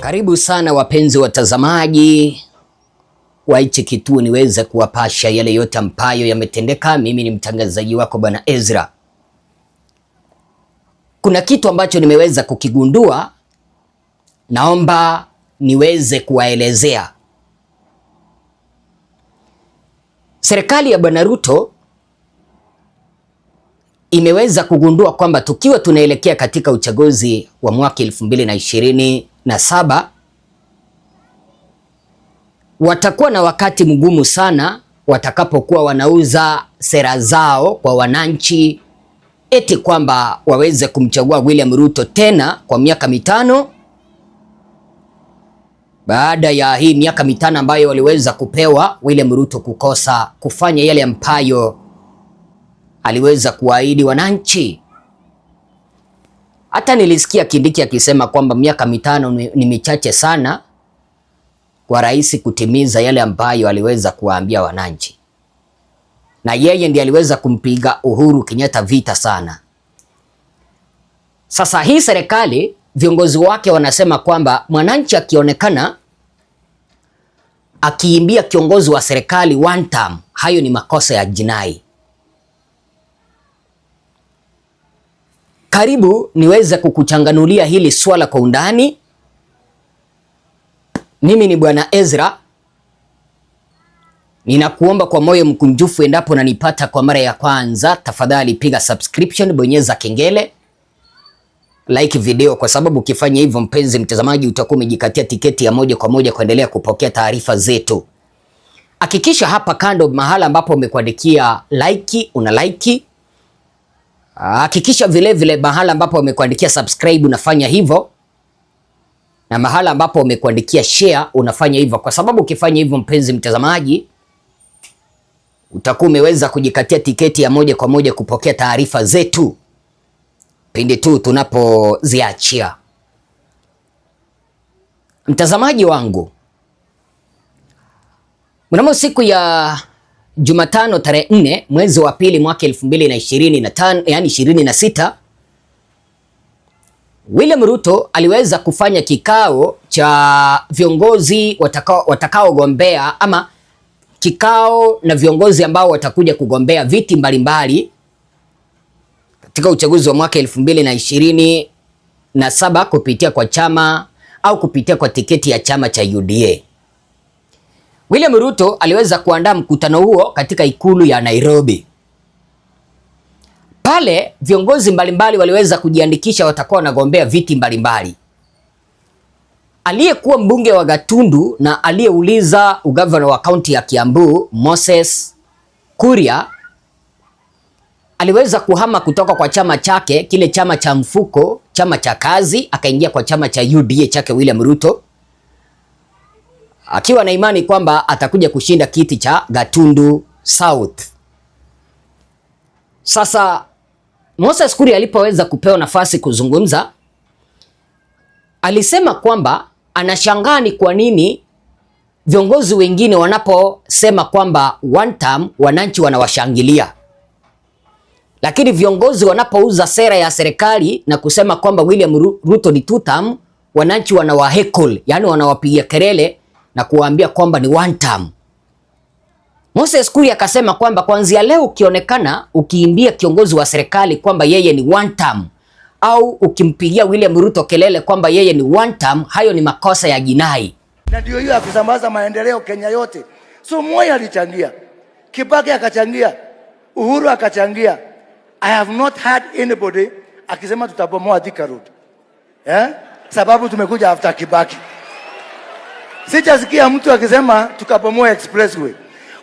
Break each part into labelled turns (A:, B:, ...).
A: Karibu sana wapenzi watazamaji wa hichi kituo niweze kuwapasha yale yote ambayo yametendeka. Mimi ni mtangazaji wako Bwana Ezra. Kuna kitu ambacho nimeweza kukigundua, naomba niweze kuwaelezea. Serikali ya Bwana Ruto imeweza kugundua kwamba tukiwa tunaelekea katika uchaguzi wa mwaka 2027 watakuwa na wakati mgumu sana watakapokuwa wanauza sera zao kwa wananchi, eti kwamba waweze kumchagua William Ruto tena kwa miaka mitano, baada ya hii miaka mitano ambayo waliweza kupewa William Ruto kukosa kufanya yale ambayo aliweza kuahidi wananchi. Hata nilisikia Kindiki akisema kwamba miaka mitano ni michache sana kwa rais kutimiza yale ambayo aliweza kuwaambia wananchi, na yeye ndiye aliweza kumpiga Uhuru Kenyatta vita sana. Sasa hii serikali, viongozi wake wanasema kwamba mwananchi akionekana akiimbia kiongozi wa serikali one term, hayo ni makosa ya jinai. Karibu niweze kukuchanganulia hili swala kwa undani. Mimi ni Bwana Ezra. Ninakuomba kwa moyo mkunjufu, endapo nanipata kwa mara ya kwanza, tafadhali piga subscription, bonyeza kengele, like video, kwa sababu ukifanya hivyo mpenzi mtazamaji utakuwa umejikatia tiketi ya moja kwa moja kuendelea kupokea taarifa zetu. Hakikisha hapa kando mahala ambapo umekuandikia like, una like. Hakikisha vile vile mahala ambapo umekuandikia subscribe unafanya hivyo, na mahala ambapo umekuandikia share unafanya hivyo, kwa sababu ukifanya hivyo mpenzi mtazamaji utakuwa umeweza kujikatia tiketi ya moja kwa moja kupokea taarifa zetu pindi tu tunapoziachia. Mtazamaji wangu, mnamo siku ya Jumatano tarehe 4 mwezi wa pili mwaka 2025, yani 26, William Ruto aliweza kufanya kikao cha viongozi watakaogombea ama kikao na viongozi ambao watakuja kugombea viti mbalimbali katika uchaguzi wa mwaka 2027 kupitia kwa chama au kupitia kwa tiketi ya chama cha UDA. William Ruto aliweza kuandaa mkutano huo katika ikulu ya Nairobi. Pale viongozi mbalimbali waliweza kujiandikisha, watakuwa wanagombea viti mbalimbali. Aliyekuwa mbunge wa Gatundu na aliyeuliza ugavana wa kaunti ya Kiambu, Moses Kuria, aliweza kuhama kutoka kwa chama chake, kile chama cha mfuko, chama cha kazi, akaingia kwa chama cha UDA chake William Ruto, akiwa na imani kwamba atakuja kushinda kiti cha Gatundu South. Sasa Moses Kuria alipoweza kupewa nafasi kuzungumza, alisema kwamba anashangaa ni kwa nini viongozi wengine wanaposema kwamba one term wananchi wanawashangilia, lakini viongozi wanapouza sera ya serikali na kusema kwamba William Ruto ni two term, wananchi wanawahekol, yani wanawapigia kelele na kuwaambia kwamba ni one term. Moses Kuria akasema kwamba kuanzia leo ukionekana ukiimbia kiongozi wa serikali kwamba yeye ni one term, au ukimpigia William Ruto kelele kwamba yeye ni one term, hayo ni makosa ya jinai.
B: Na ndio hiyo ya kusambaza maendeleo Kenya yote. So Moi alichangia, Kibaki akachangia, Uhuru akachangia. I have not heard anybody akisema tutabomoa Thika Road. Sababu tumekuja after Kibaki. Sijasikia mtu akisema tukabomoa expressway.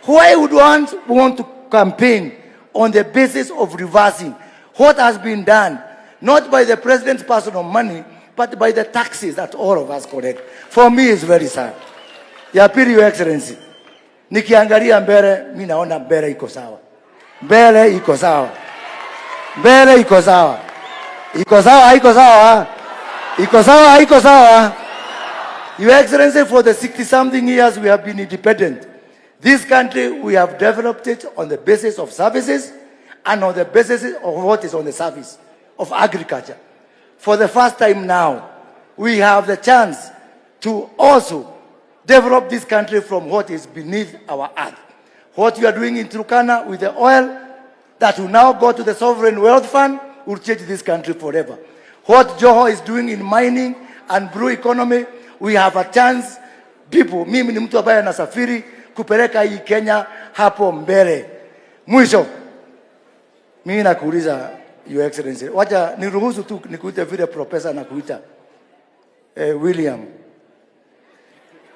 B: Why would one want to campaign on the basis of reversing what has been done, not by the president's personal money, but by the taxes that all of us collect? For me, it's very sad. Ya pili, Your Excellency, nikiangalia mbele, mimi naona mbele iko sawa. Mbele iko sawa. Mbele iko sawa. Iko sawa, haiko sawa. Iko sawa, haiko sawa. Your Excellency, for the 60-something years we have been independent, this country, we have developed it on the basis of services and on the basis of what is on the service of agriculture. For the first time now, we have the chance to also develop this country from what is beneath our earth. What you are doing in Turkana with the oil that will now go to the sovereign wealth fund will change this country forever. What Joho is doing in mining and blue economy, we have a chance. People, mimi ni mtu ambaye anasafiri kupeleka hii Kenya hapo mbele. Mwisho, mimi nakuuliza Your Excellency, wacha niruhusu tu nikuite vile profesa na kuita William.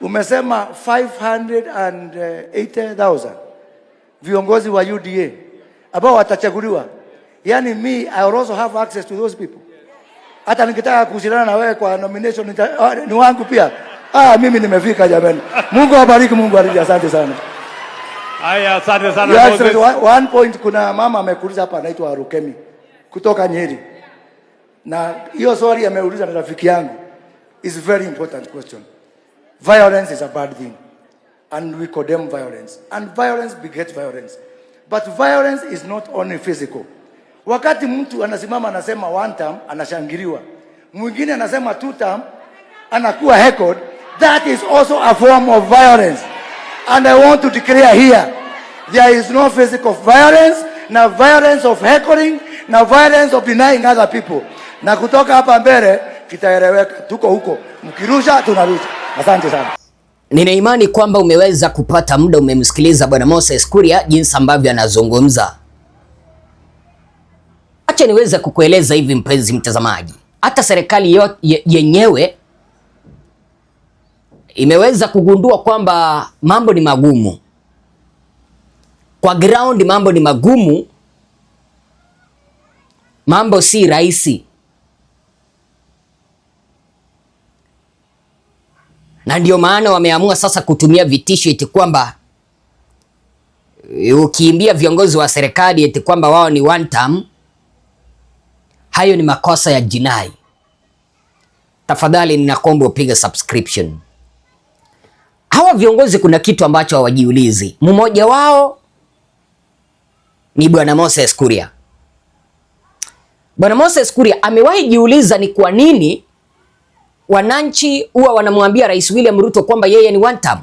B: Umesema 580,000 viongozi wa UDA ambao watachaguliwa. Yani I also have access to those people. Hata nikitaka kushindana na wewe kwa nomination ni wangu pia. Mimi nimefika jamani. Mungu awabariki, Mungu awabariki, asante sana.
C: Haya, asante sana
B: Moses. One point, kuna mama amekuuliza hapa anaitwa Rukemi kutoka Nyeri. Na hiyo swali ameuliza na rafiki yangu. Is a very important question. Violence is a bad thing. And we condemn violence. And violence begets violence. But violence is not only physical. Wakati mtu anasimama anasema one term, anashangiliwa. Mwingine anasema two term, anakuwa heckled. That is also a form of violence. And I want to declare here, there is no physical violence, na violence of heckling, na violence of denying other people. Na kutoka hapa mbele, kitaeleweka. Tuko huko. Mkirusha, tunarusha. Asante sana.
A: Nina imani kwamba umeweza kupata muda, umemsikiliza Bwana Moses Kuria jinsi ambavyo anazungumza. Acha niweze kukueleza hivi mpenzi mtazamaji. Hata serikali yenyewe imeweza kugundua kwamba mambo ni magumu. Kwa ground mambo ni magumu. Mambo si rahisi. Na ndio maana wameamua sasa kutumia vitisho eti kwamba ukiimbia viongozi wa serikali eti kwamba wao ni one term, hayo ni makosa ya jinai. Tafadhali ninakuomba upige subscription. Hawa viongozi kuna kitu ambacho hawajiulizi. Mmoja wao ni Bwana Moses Kuria. Bwana Moses Kuria amewahi jiuliza ni kwa nini wananchi huwa wanamwambia Rais William Ruto kwamba yeye ni one term?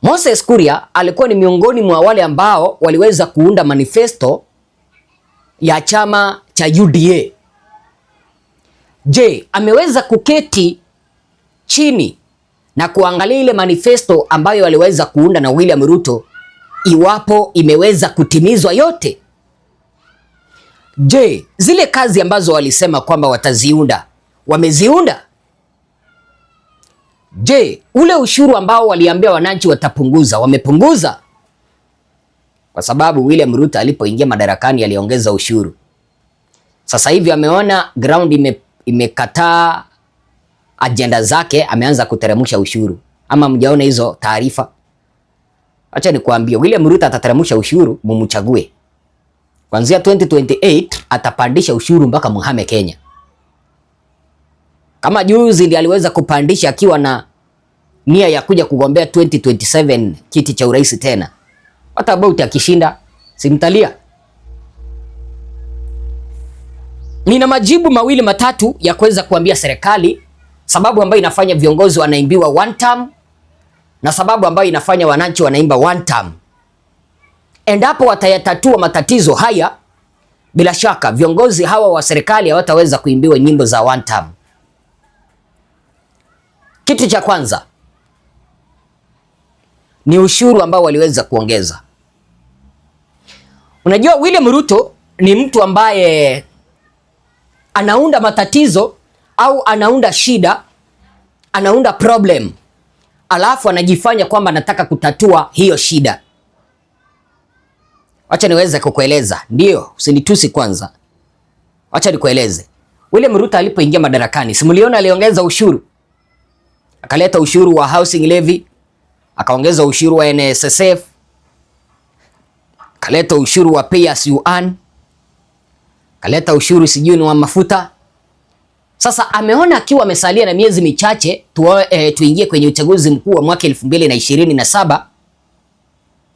A: Moses Kuria alikuwa ni miongoni mwa wale ambao waliweza kuunda manifesto ya chama cha UDA. Je, ameweza kuketi chini na kuangalia ile manifesto ambayo waliweza kuunda na William Ruto iwapo imeweza kutimizwa yote? Je, zile kazi ambazo walisema kwamba wataziunda, wameziunda? Je, ule ushuru ambao waliambia wananchi watapunguza, wamepunguza? Kwa sababu William Ruto alipoingia madarakani aliongeza ushuru. Sasa hivi ameona ground imekataa agenda zake, ameanza kuteremsha ushuru. Ama mjaona hizo taarifa? Acha nikwambie, William Ruto atateremsha ushuru, mumchague. Kuanzia 2028 atapandisha ushuru mpaka muhame Kenya. Kama juzi ndiye aliweza kupandisha akiwa na nia ya kuja kugombea 2027 kiti cha urais tena. What about akishinda? Simtalia. Nina majibu mawili matatu ya kuweza kuambia serikali, sababu ambayo inafanya viongozi wanaimbiwa one term na sababu ambayo inafanya wananchi wanaimba one term. Endapo watayatatua matatizo haya, bila shaka viongozi hawa wa serikali hawataweza kuimbiwa nyimbo za one term. Kitu cha kwanza ni ushuru ambao waliweza kuongeza. Unajua William Ruto ni mtu ambaye anaunda matatizo au anaunda shida, anaunda problem, alafu anajifanya kwamba anataka kutatua hiyo shida. Wacha niweze kukueleza. Ndio, usinitusi kwanza. Wacha nikueleze. William Ruto alipoingia madarakani, simuliona aliongeza ushuru. Akaleta ushuru wa housing levy, akaongeza ushuru wa NSSF, akaleta ushuru wa pay as you earn, akaleta ushuru sijui wa mafuta. Sasa ameona akiwa amesalia na miezi michache tuingie kwenye uchaguzi mkuu wa mwaka 2027,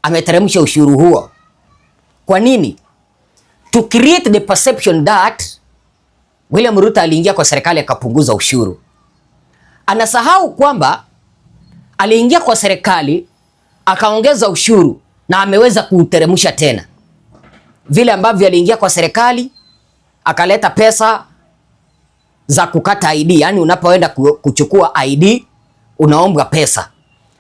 A: ameteremsha ushuru huo. Kwa nini? To create the perception that William Ruto aliingia kwa serikali akapunguza ushuru. Anasahau kwamba aliingia kwa serikali akaongeza ushuru na ameweza kuuteremsha tena. Vile ambavyo aliingia kwa serikali akaleta pesa za kukata ID, yani unapoenda kuchukua ID unaombwa pesa.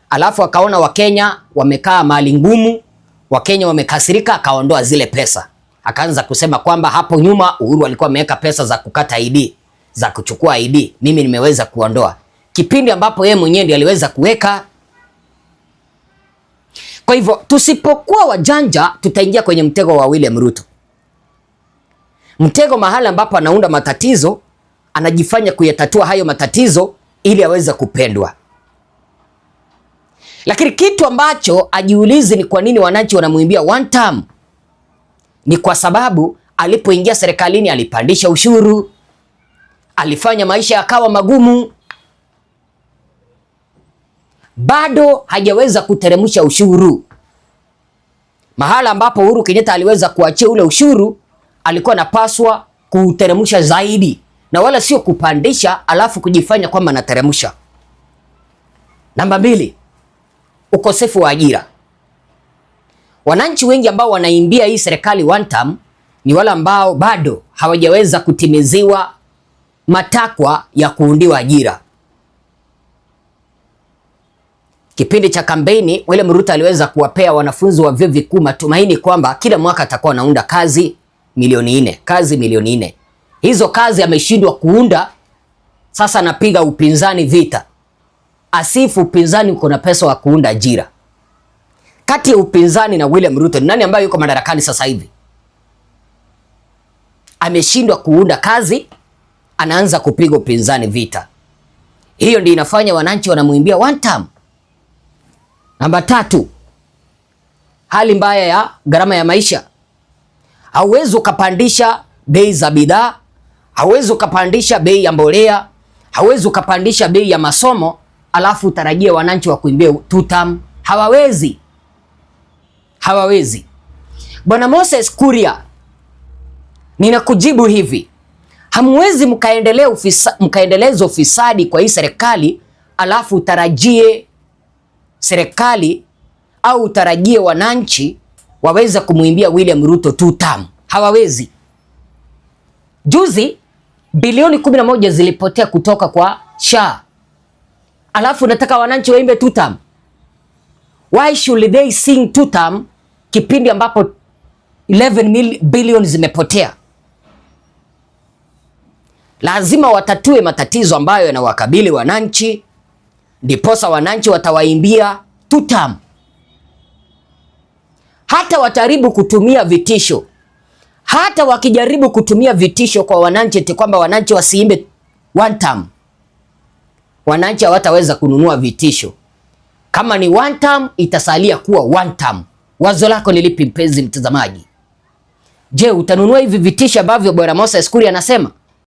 A: Alafu akaona Wakenya wamekaa mahali ngumu, Wakenya wamekasirika, akaondoa zile pesa. Akaanza kusema kwamba hapo nyuma Uhuru alikuwa ameweka pesa za kukata ID, za kuchukua ID, mimi nimeweza kuondoa. Kipindi ambapo yeye mwenyewe ndiye aliweza kuweka. Kwa hivyo tusipokuwa wajanja tutaingia kwenye mtego wa William Ruto. Mtego mahali ambapo anaunda matatizo, anajifanya kuyatatua hayo matatizo ili aweze kupendwa. Lakini kitu ambacho ajiulizi ni kwa nini wananchi wanamuimbia one term. Ni kwa sababu alipoingia serikalini alipandisha ushuru, alifanya maisha yakawa magumu. Bado hajaweza kuteremsha ushuru. Mahala ambapo Uhuru Kenyatta aliweza kuachia ule ushuru, alikuwa anapaswa kuteremsha zaidi na wala sio kupandisha alafu kujifanya kwamba anateremsha. Namba 2, ukosefu wa ajira. Wananchi wengi ambao wanaimbia hii serikali one term ni wale ambao bado hawajaweza kutimiziwa matakwa ya kuundiwa ajira. Kipindi cha kampeni William Ruto aliweza kuwapea wanafunzi wa vyuo vikuu matumaini kwamba kila mwaka atakuwa anaunda kazi milioni 4, kazi milioni 4. Hizo kazi ameshindwa kuunda, sasa anapiga upinzani vita. Asifu upinzani uko na pesa wa kuunda ajira. Kati ya upinzani na William Ruto, nani ambaye yuko madarakani sasa hivi? Ameshindwa kuunda kazi, anaanza kupiga upinzani vita. Hiyo ndio inafanya wananchi wanamuimbia one term. Namba 3, hali mbaya ya gharama ya maisha. Hauwezi ukapandisha bei za bidhaa, hauwezi ukapandisha bei ya mbolea, hauwezi ukapandisha bei ya masomo alafu utarajie wananchi wa kuimbia two term. Hawawezi. Hawawezi. Bwana Moses Kuria, ninakujibu hivi. Hamwezi mkaendeleza ufisadi kwa hii serikali alafu utarajie serikali au utarajie wananchi waweza kumuimbia William Ruto two term. Hawawezi. Juzi bilioni 11 zilipotea kutoka kwa SHA. Alafu nataka wananchi waimbe two term. Why should they sing two term kipindi ambapo 11 billion zimepotea? Lazima watatue matatizo ambayo yanawakabili wananchi, ndiposa wananchi watawaimbia two term. Hata wataribu kutumia vitisho, hata wakijaribu kutumia vitisho kwa wananchi eti kwamba wananchi wasiimbe one term, wananchi hawataweza kununua vitisho. Kama ni one term itasalia kuwa one term. Wazo lako ni lipi mpenzi mtazamaji? Je, utanunua hivi vitisho ambavyo Bwana Moses Kuria anasema?